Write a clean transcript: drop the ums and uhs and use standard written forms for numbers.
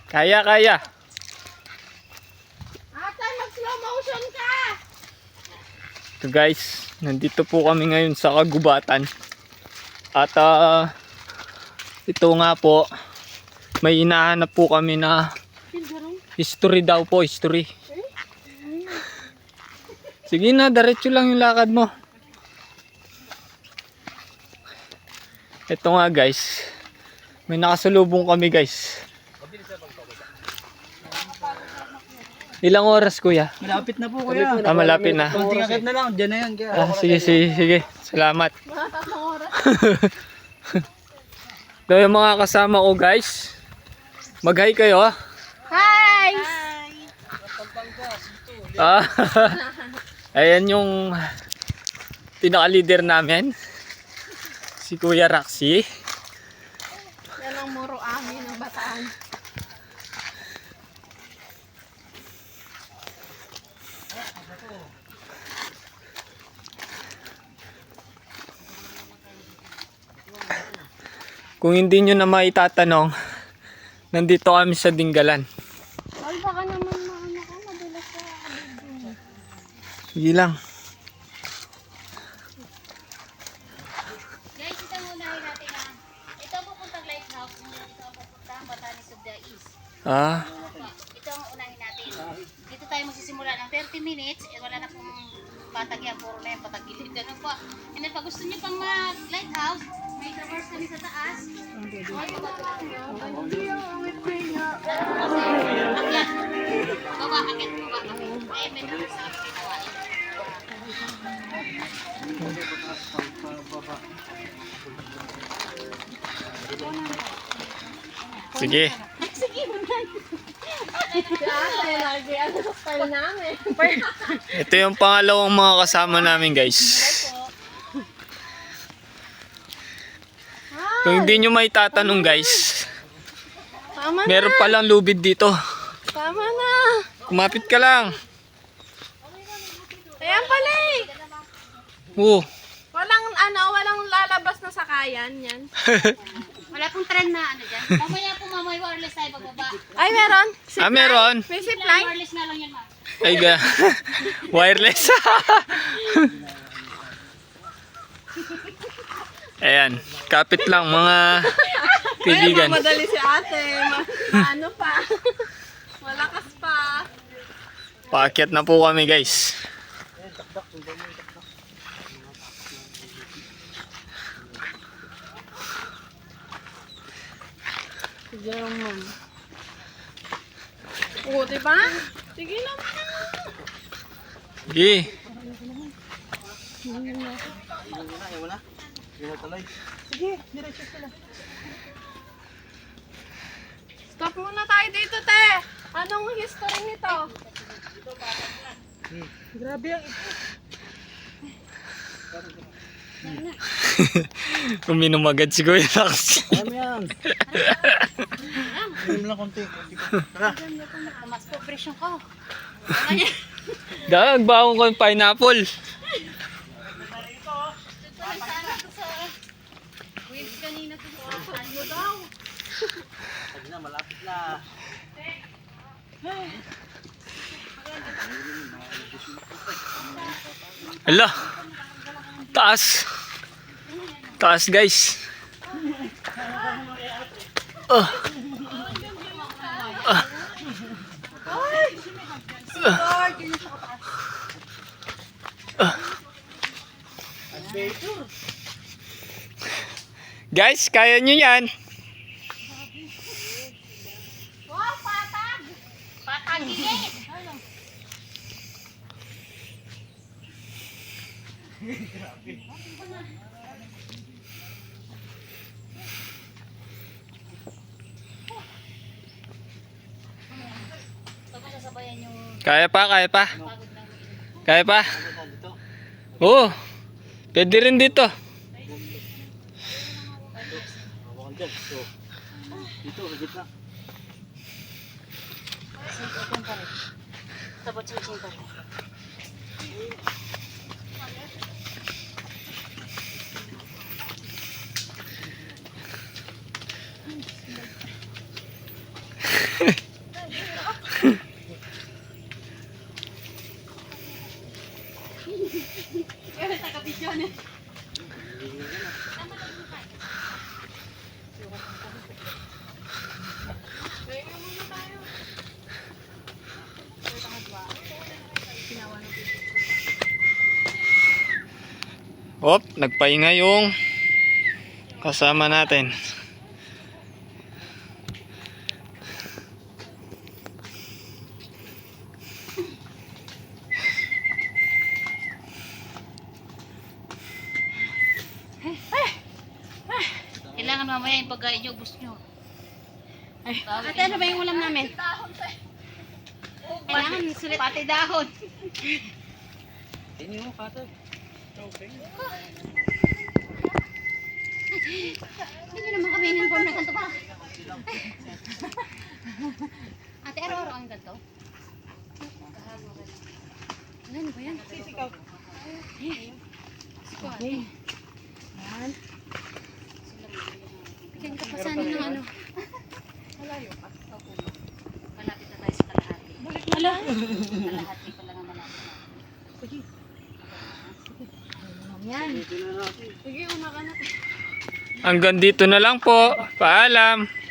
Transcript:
Kaya, kaya. Ate, mag-slow motion ka! So guys, nandito po kami ngayon sa kagubatan. At ito nga po, may hinahanap po kami na history daw po, history. Sige na, diretso lang yung lakad mo. Ito nga guys, may nakasalubong kami guys. Ilang oras kuya? Malapit na po kuya. Malapit na. Konting akit na lang, dyan na yan. Sige, sige, sige. Salamat. Ito yung mga kasama ko guys. Mag-hi kayo. Hi! Ayan yung pinaka-leader namin. Si Kuya Roxy. Yan ang muro amin ng Bataan. Kung hindi nyo na maitatanong, nandito kami sa Dinggalan. Ay, baka naman maano ka, madalas ka. Sige lang. Guys, ito ang unahin natin na ito ang pupuntang lighthouse. Ito ang pupuntang Batanes of the East. Ito ang unahin natin. Dito tayo magsisimula ng 30 minutes. Wala na pong patag yan. Puro na yung patagilid. Ganun po. And then pag gusto nyo pang lighthouse, may traverse kami sa taas. Akyat. Baba, akyat, baba. Ay, may traverse kami sa taas. Sige. Ate, lagi ano sa style namin. Ito yung pangalawang mga kasama namin guys. Kung hindi nyo maitatanong guys, Tama na. meron palang lubid dito. Tama na. Kumapit ka lang. Ayan pala eh. Walang lalabas na sakayan yan. Wala pong trend na ano dyan. Mamaya po mamay wireless tayo pagbaba. Ay, meron. Meron. May zipline. Wireless na lang yan, ma'am. Ay ga. Wireless. Ayan. Kapit lang mga kaibigan. Ay, madali si ate. Ano pa? Malakas pa. Paakyat na po kami guys. Diyan ma'am. Oo, diba? Sige naman. Sige. Sige, diretso sila. Stop muna tayo dito, te. Anong history nito? Grabe ang ito. Uminom agad si Kuya Roxy. Ano yan? Ano lang konti. Mas po presyon ko. Nagbaon ko yung pineapple. Waves kanina to sa Ano daw? Pag na, malapit na. Hala. Taas. Taas guys. Guys, kaya nyo yan. wow, patag! Patag gilid! Tapos sasabayan yung Kaya pa, kaya pa. pagod ng Kaya pa. Oo. Pwede rin dito. Hawakan dyan. So, dito, sa gitna. sing pa rin. Tapos sing pa rin. Kaya taga-video niya. Op, nagpahinga yung kasama natin. Kailangan mamaya yung pagkain nyo, ubus nyo. Ate, ano ba yung ulam namin? Kailangan sulit. Pati dahon. Tingin mo, Kato. Hindi nyo naman kami in-inform na ganito pa. Ate, araw-araw ang ganito? Ano ba yan? Sisikaw. Yan. Bigyan ka pa sana ng ano. Malapit na tayo sa kalahati. Ala. Kalahati pa lang ang malapit. Yan. Sige, una ka na. Hanggang dito na lang po. Paalam.